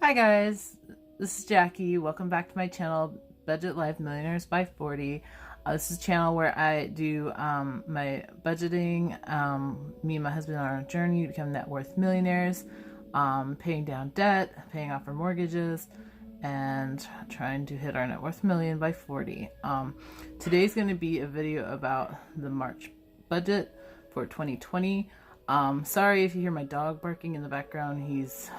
Hi guys, this is Jackie. Welcome back to my channel, Budget Life Millionaires by 40. This is a channel where I do my budgeting. Me and my husband are on a journey to become net worth millionaires, paying down debt, paying off our mortgages, and trying to hit our net worth million by 40. Today's going to be a video about the March budget for 2020. Sorry if you hear my dog barking in the background. He's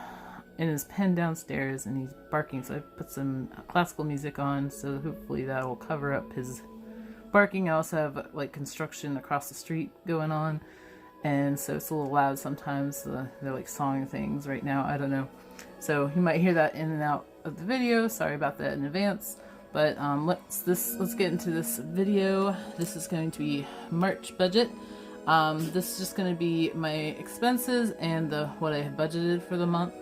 in his pen downstairs and he's barking, so I put some classical music on, so hopefully that will cover up his barking. I also have like construction across the street going on, and so it's a little loud sometimes. They're like sawing things right now, I don't know, so you might hear that in and out of the video. Sorry about that in advance, but let's get into this video. This is going to be March budget. This is just going to be my expenses and what I have budgeted for the month.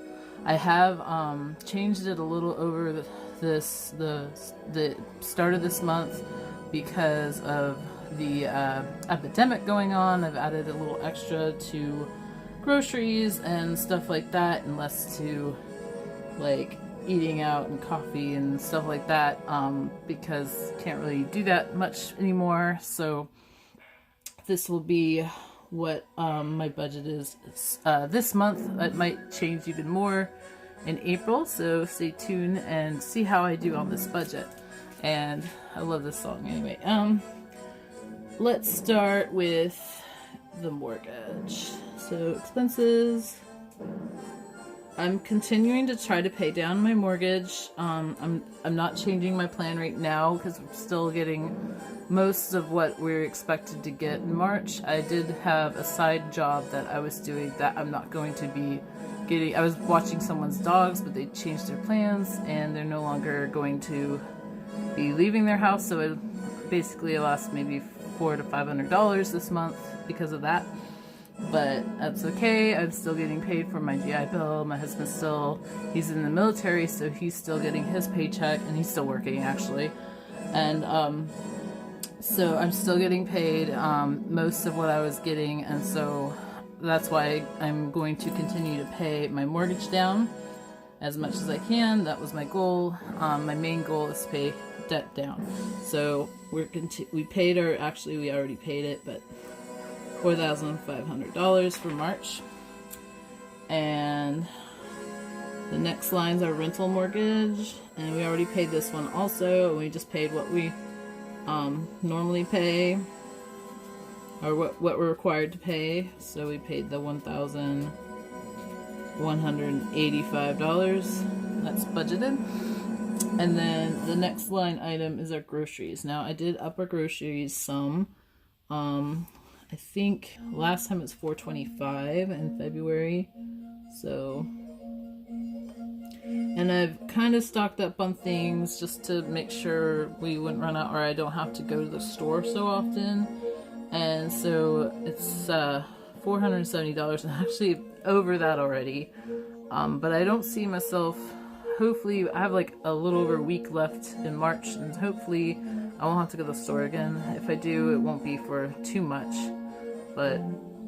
I have changed it a little over the start of this month because of the epidemic going on. I've added a little extra to groceries and stuff like that, and less to like eating out and coffee and stuff like that, because can't really do that much anymore. So this will be what my budget is this month. It might change even more in April, so stay tuned and see how I do on this budget. And I love this song anyway. Let's start with the mortgage. So expenses. I'm continuing to try to pay down my mortgage. I'm not changing my plan right now because I'm still getting most of what we're expected to get in March. I did have a side job that I was doing that I'm not going to be getting. I was watching someone's dogs, but they changed their plans and they're no longer going to be leaving their house, so it basically lost maybe $400 to $500 this month because of that. But that's okay. I'm still getting paid for my GI Bill. My husband's he's in the military, so he's still getting his paycheck, and he's still working actually. And so I'm still getting paid most of what I was getting, and so that's why I'm going to continue to pay my mortgage down as much as I can. That was my goal. My main goal is to pay debt down. So we already paid it, but $4,500 for March. And the next lines are rental mortgage, and we already paid this one also. We just paid what we normally pay, or what we're required to pay. So we paid the $1,185. That's budgeted. And then the next line item is our groceries. Now I did up our groceries some. I think last time it was $425 in February. So, and I've kind of stocked up on things just to make sure we wouldn't run out, or I don't have to go to the store so often. And so it's $470, and actually over that already. But I don't see myself. Hopefully, I have like a little over a week left in March, and hopefully I won't have to go to the store again. If I do, it won't be for too much. But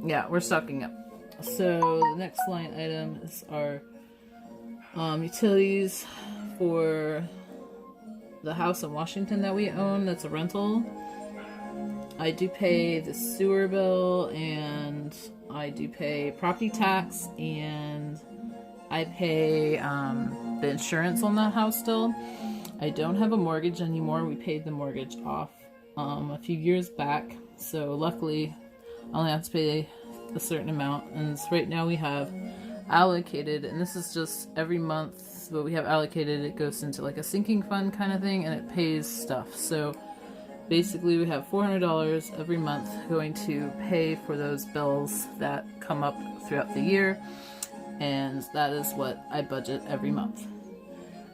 yeah, we're stocking up. So the next line item is our utilities for the house in Washington that we own. That's a rental. I do pay the sewer bill, and I do pay property tax, and I pay the insurance on that house still. I don't have a mortgage anymore. We paid the mortgage off a few years back, so luckily I only have to pay a certain amount. And right now we have allocated, and this is just every month, but we have allocated, it goes into like a sinking fund kind of thing, and it pays stuff. So basically we have $400 every month going to pay for those bills that come up throughout the year, and that is what I budget every month.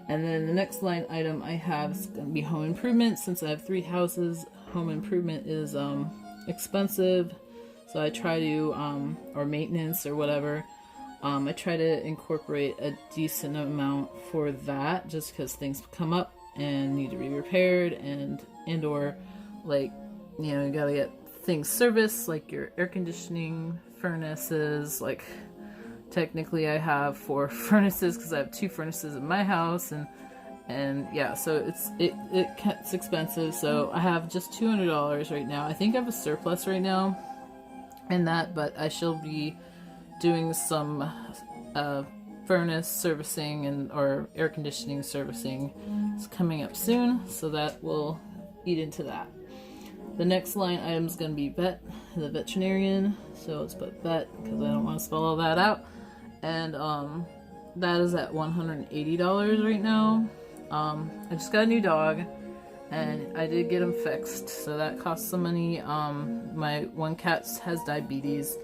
And then the next line item I have is going to be home improvement. Since I have 3 houses, home improvement is expensive, so I try to, or maintenance or whatever, I try to incorporate a decent amount for that, just because things come up and need to be repaired, and or like, you know, you gotta get things serviced, like your air conditioning, furnaces, like technically I have 4 furnaces because I have 2 furnaces in my house, and yeah, so it's expensive. So I have just $200 right now. I think I have a surplus right now in that, but I shall be doing some furnace servicing or air conditioning servicing. It's coming up soon, so that will eat into that. The next line item is going to be the veterinarian. So let's put vet because I don't want to spell all that out. And that is at $180 right now. I just got a new dog, and I did get him fixed, so that costs some money. My one cat has diabetes,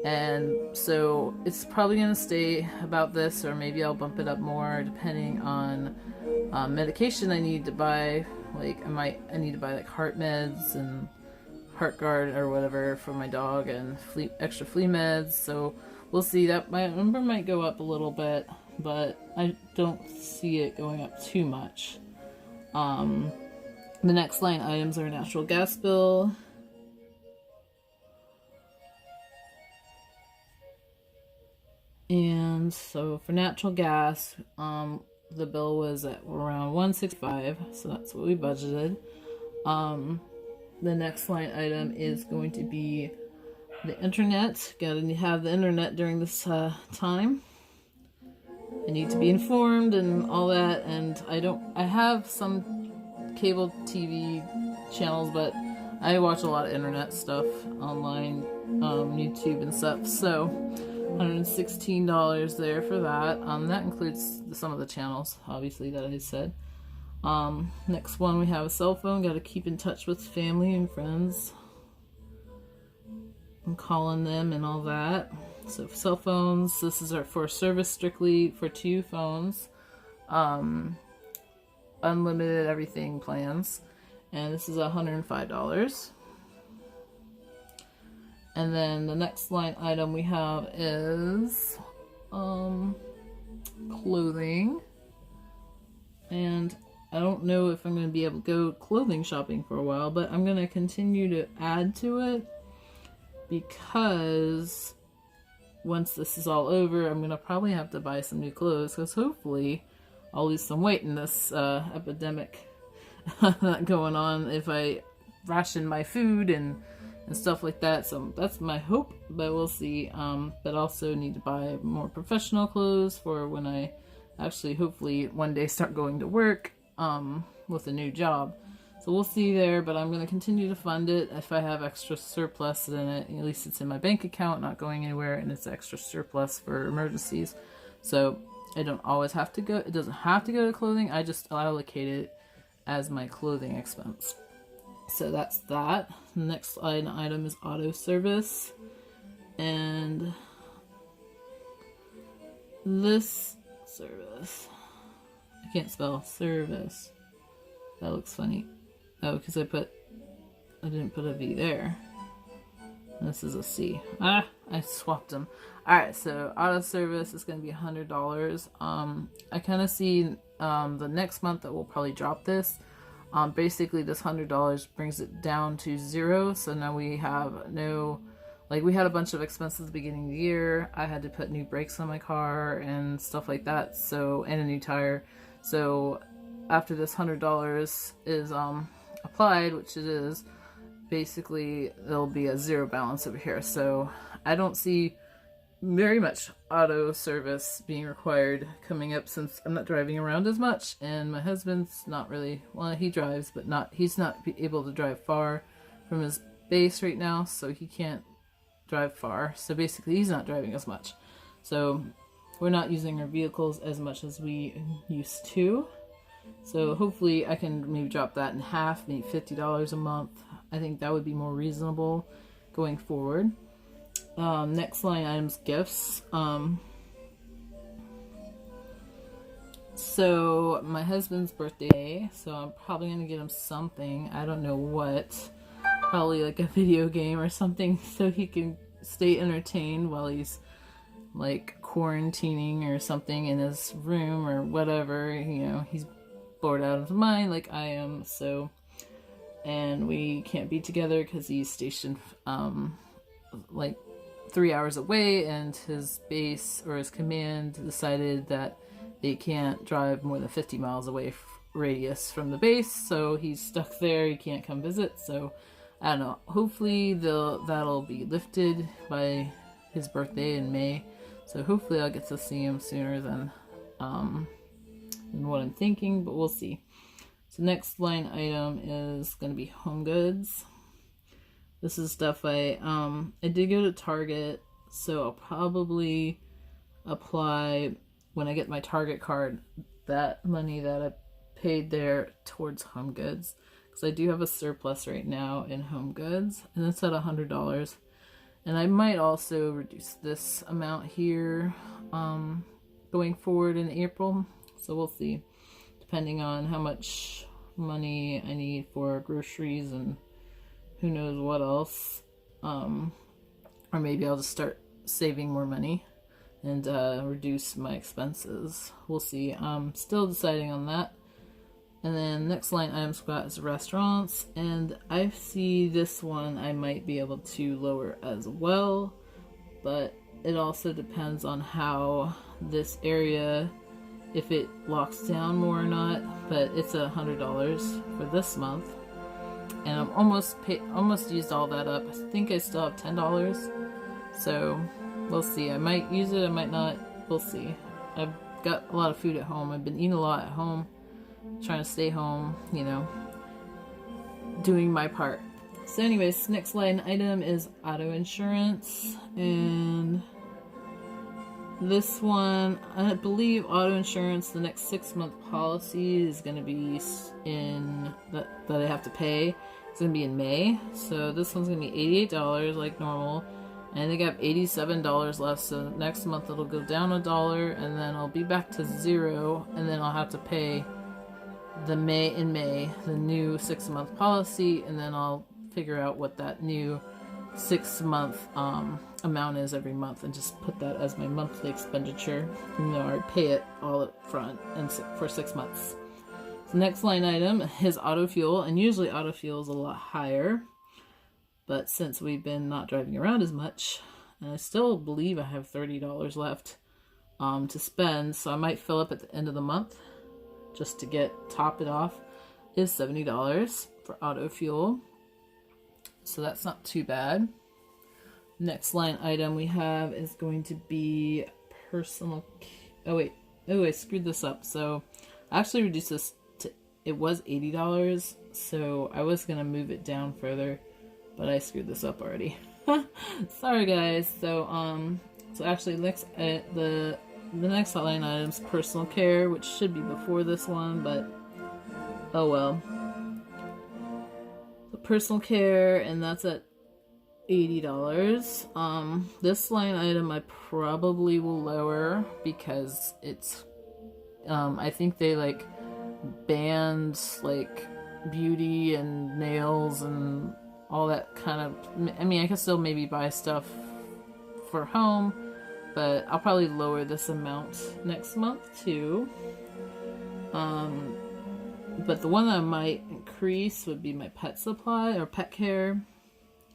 and so it's probably gonna stay about this, or maybe I'll bump it up more depending on medication I need to buy. Like I need to buy like heart meds and Heartgard or whatever for my dog, and extra flea meds. So we'll see. That my number might go up a little bit, but I don't see it going up too much. The next line items are natural gas bill. And so for natural gas, the bill was at around $165, so that's what we budgeted. The next line item is going to be the internet. Gotta have the internet during this time. I need to be informed and all that, and I have some cable TV channels, but I watch a lot of internet stuff online, YouTube and stuff, so $116 there for that. That includes some of the channels, obviously, that I said. Next one, we have a cell phone. Got to keep in touch with family and friends. I'm calling them and all that. So for cell phones, this is for service strictly for 2 phones. Unlimited everything plans. And this is $105. And then the next line item we have is clothing. And I don't know if I'm going to be able to go clothing shopping for a while, but I'm going to continue to add to it, because once this is all over, I'm going to probably have to buy some new clothes, because hopefully I'll lose some weight in this epidemic going on if I ration my food and stuff like that. So that's my hope, but we'll see. But also need to buy more professional clothes for when I actually hopefully one day start going to work with a new job. So we'll see there, but I'm going to continue to fund it. If I have extra surplus in it, at least it's in my bank account, not going anywhere, and it's extra surplus for emergencies. So I don't always have to go, it doesn't have to go to clothing, I just allocate it as my clothing expense. So that's that. The next item is auto service. And this service, I can't spell service. That looks funny. Oh, because I didn't put a V there. This is a C. I swapped them. Alright, so auto service is going to be $100. I kind of see the next month that we'll probably drop this. Basically this $100 brings it down to 0. So now we have no, like, we had a bunch of expenses at the beginning of the year. I had to put new brakes on my car and stuff like that. So, and a new tire. So after this $100 is applied, which it is, basically there'll be a 0 balance over here. So I don't see very much auto service being required coming up, since I'm not driving around as much, and my husband's not really, well, he drives, but he's not able to drive far from his base right now, so he can't drive far. So basically he's not driving as much. So we're not using our vehicles as much as we used to. So hopefully I can maybe drop that in half, maybe $50 a month. I think that would be more reasonable going forward. Next line items, gifts. So my husband's birthday, so I'm probably gonna get him something. I don't know what. Probably like a video game or something, so he can stay entertained while he's like quarantining or something in his room or whatever. You know, he's bored out of his mind like I am. So, and we can't be together because he's stationed like 3 hours away, and his base or his command decided that they can't drive more than 50 miles away radius from the base, so he's stuck there. He can't come visit. So I don't know. Hopefully that'll be lifted by his birthday in May. So hopefully I'll get to see him sooner than what I'm thinking, but we'll see. So next line item is going to be home goods. This is stuff I did go to Target, so I'll probably apply when I get my Target card that money that I paid there towards home goods, because I do have a surplus right now in home goods, and it's at $100. And I might also reduce this amount here going forward in April, so we'll see, depending on how much money I need for groceries and who knows what else. Or maybe I'll just start saving more money and reduce my expenses. We'll see. I'm still deciding on that. And then next line item Scott is restaurants, and I see this one I might be able to lower as well, but it also depends on how this area, if it locks down more or not. But it's $100 for this month, and I'm almost used all that up. I think I still have $10, so we'll see. I might use it, I might not. We'll see. I've got a lot of food at home. I've been eating a lot at home, trying to stay home, you know, doing my part. So anyways, next line item is auto insurance, and this one, I believe auto insurance, the next 6-month policy is going to be in that I have to pay. It's going to be in May, so this one's going to be $88 like normal, and I think I have $87 left, so next month it'll go down $1, and then I'll be back to $0, and then I'll have to pay in May the new 6-month policy, and then I'll figure out what that new 6-month amount is every month, and just put that as my monthly expenditure, even though I pay it all up front and for 6 months. The next line item is auto fuel, and usually auto fuel is a lot higher, but since we've been not driving around as much, and I still believe I have $30 left to spend, so I might fill up at the end of the month just to top it off, is $70 for auto fuel. So that's not too bad. Next line item we have is going to be personal. I screwed this up. So I actually reduced this to, it was $80. So I was going to move it down further, but I screwed this up already. Sorry guys. So actually the next line item is personal care, which should be before this one, but oh well. The personal care, and that's at $80. This line item I probably will lower because it's I think they like banned like beauty and nails and all that kind of. I mean, I can still maybe buy stuff for home, but I'll probably lower this amount next month too. But the one that I might increase would be my pet supply or pet care.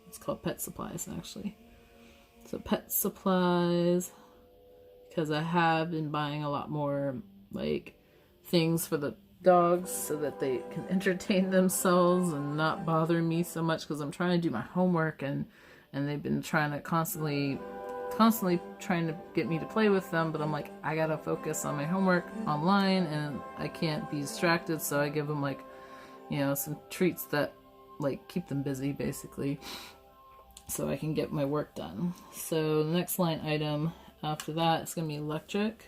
It's called pet supplies actually. So pet supplies, because I have been buying a lot more like things for the dogs so that they can entertain themselves and not bother me so much, because I'm trying to do my homework and they've been trying to constantly trying to get me to play with them, but I'm like, I gotta focus on my homework online and I can't be distracted, so I give them like, you know, some treats that like keep them busy basically, so I can get my work done. So the next line item after that is gonna be electric,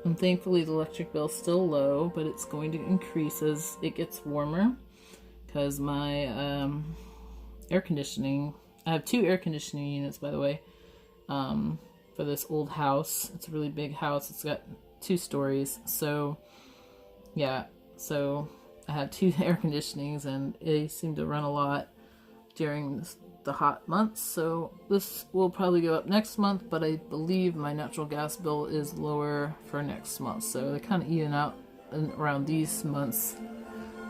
and thankfully the electric bill is still low, but it's going to increase as it gets warmer, because my air conditioning, I have 2 air conditioning units, by the way, for this old house. It's a really big house. It's got 2 stories. So, yeah. So, I have 2 air conditionings, and they seem to run a lot during the hot months. So, this will probably go up next month, but I believe my natural gas bill is lower for next month. So, they kind of even out around these months.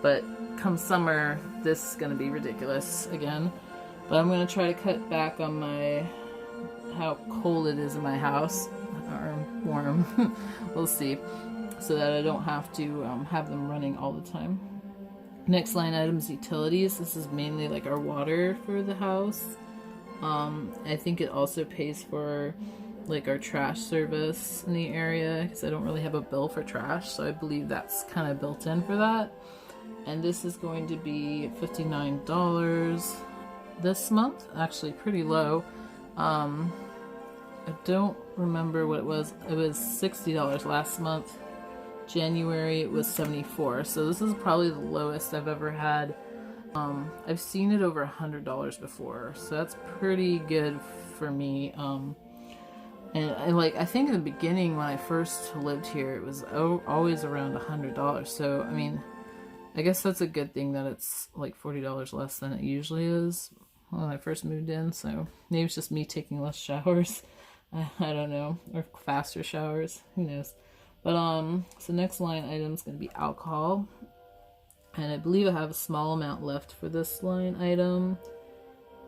But come summer, this is going to be ridiculous again. But I'm gonna try to cut back on my how cold it is in my house, or warm. We'll see, so that I don't have to have them running all the time. Next line items, utilities. This is mainly like our water for the house. I think it also pays for like our trash service in the area, because I don't really have a bill for trash, so I believe that's kind of built in for that. And this is going to be $59 this month, actually pretty low. I don't remember what it was. It was $60 last month. January it was $74, so this is probably the lowest I've ever had. I've seen it over $100 before, so that's pretty good for me. And like, I think in the beginning when I first lived here, it was always around $100. So I mean, I guess that's a good thing that it's like $40 less than it usually is when I first moved in. So maybe it's just me taking less showers. I don't know, or faster showers. Who knows? But so next line item is going to be alcohol, and I believe I have a small amount left for this line item.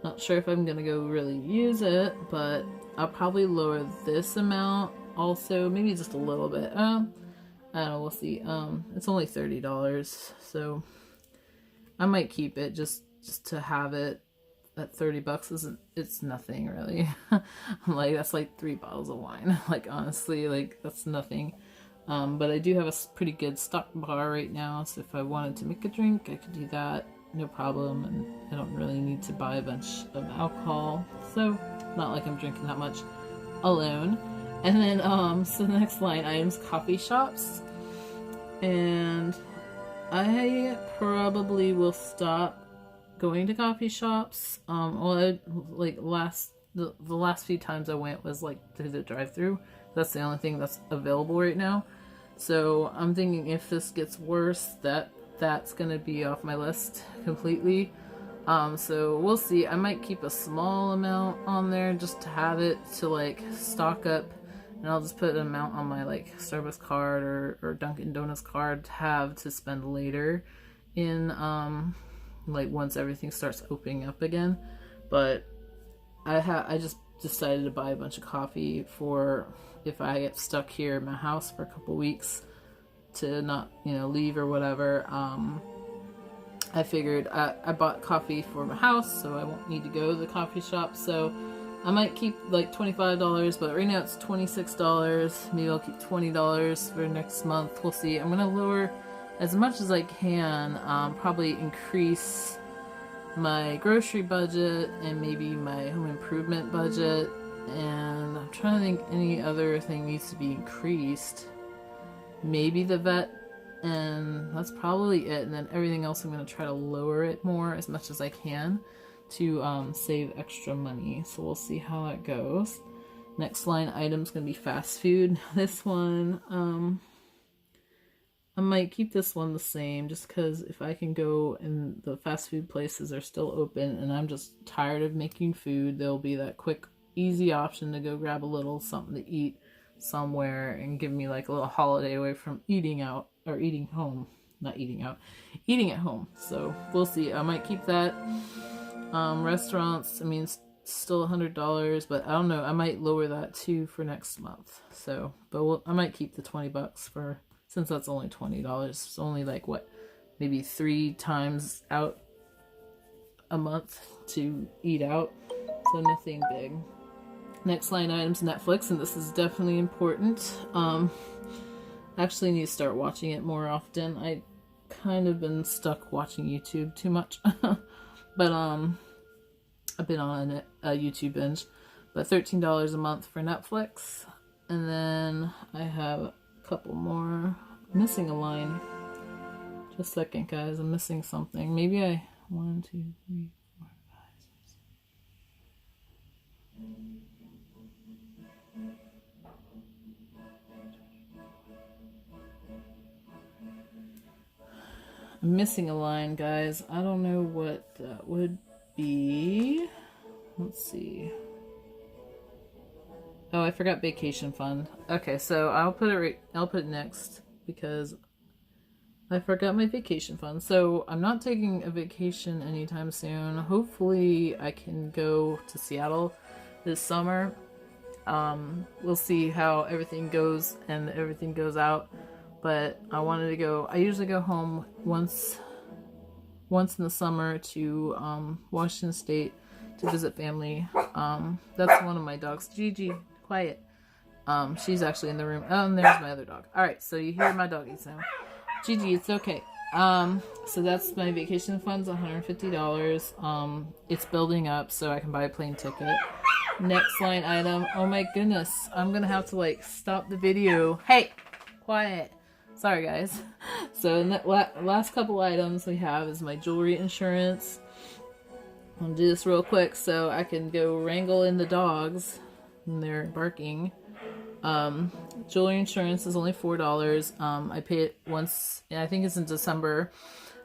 Not sure if I'm going to go really use it, but I'll probably lower this amount also, maybe just a little bit. I don't know, we'll see. It's only $30, so I might keep it just to have it. At $30 isn't, it's nothing really. I'm like, that's like 3 bottles of wine. Like, honestly, like, that's nothing. But I do have a pretty good stock bar right now, so if I wanted to make a drink, I could do that, no problem, and I don't really need to buy a bunch of alcohol, so not like I'm drinking that much alone. And then, so the next line items, coffee shops, and I probably will stop going to coffee shops. Well, like the last few times I went was like to the drive-through. That's the only thing that's available right now. So I'm thinking if this gets worse, that's gonna be off my list completely. So we'll see. I might keep a small amount on there just to have it to like stock up, and I'll just put an amount on my like Starbucks card or Dunkin' Donuts card to have to spend later in like once everything starts opening up again. But I just decided to buy a bunch of coffee for if I get stuck here in my house for a couple weeks to not, leave or whatever. I figured I bought coffee for my house, so I won't need to go to the coffee shop. So I might keep like $25, but right now it's $26. Maybe I'll keep $20 for next month. We'll see. I'm gonna lower as much as I can, probably increase my grocery budget and maybe my home improvement budget, and I'm trying to think any other thing needs to be increased. Maybe the vet, and that's probably it. And then everything else I'm going to try to lower it more as much as I can to save extra money. So we'll see how that goes. Next line item is going to be fast food. This one, I might keep this one the same just because if I can go and the fast food places are still open and I'm just tired of making food, there'll be that quick, easy option to go grab a little something to eat somewhere and give me like a little holiday away from eating out or eating home. Not eating out, eating at home. So we'll see. I might keep that. Restaurants, I mean, it's still $100, but I don't know. I might lower that too for next month. So, but I might keep the $20 for, since that's only $20. It's only like what, maybe 3 times out a month to eat out. So nothing big. Next line items, Netflix, and this is definitely important. I actually need to start watching it more often. I kind of been stuck watching YouTube too much. But I've been on a YouTube binge. But $13 a month for Netflix. And then I have a couple more. I'm missing a line. Just a second, guys. I'm missing something. Maybe 1, 2, 3, 4, 5, 6. I'm missing a line, guys. I don't know what that would be. Let's see. Oh, I forgot vacation fund. Okay, so I'll put it next because I forgot my vacation fund. So I'm not taking a vacation anytime soon. Hopefully I can go to Seattle this summer. We'll see how everything goes and everything goes out. But I wanted to go. I usually go home once in the summer to Washington State to visit family. That's one of my dogs. Gigi, quiet. She's actually in the room. Oh, and there's my other dog. Alright, so you hear my doggies now. Gigi, it's okay. So that's my vacation funds, $150. It's building up so I can buy a plane ticket. Next line item. Oh my goodness. I'm gonna have to like stop the video. Hey! Quiet. Sorry guys. So in the last couple items we have is my jewelry insurance. I'll do this real quick so I can go wrangle in the dogs and they're barking. Jewelry insurance is only $4. I pay it once, and I think it's in December.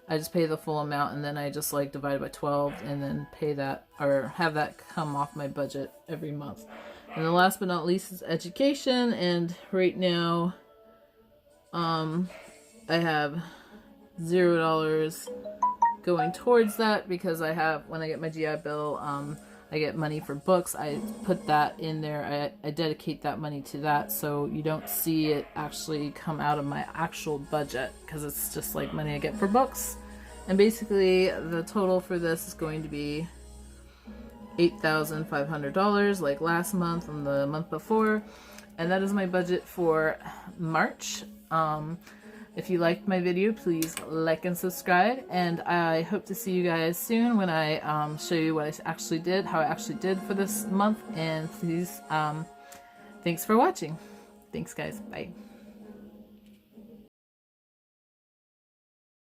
I just pay the full amount and then I just like divide it by 12 and then pay that or have that come off my budget every month. And then last but not least is education, and right now I have $0 going towards that because I have, when I get my GI Bill, I get money for books. I put that in there. I dedicate that money to that, so you don't see it actually come out of my actual budget because it's just like money I get for books. And basically the total for this is going to be $8,500 like last month and the month before. And that is my budget for March. If you liked my video, please like and subscribe, and I hope to see you guys soon when I show you what I actually did, how I actually did for this month. And please, thanks for watching. Thanks guys, bye.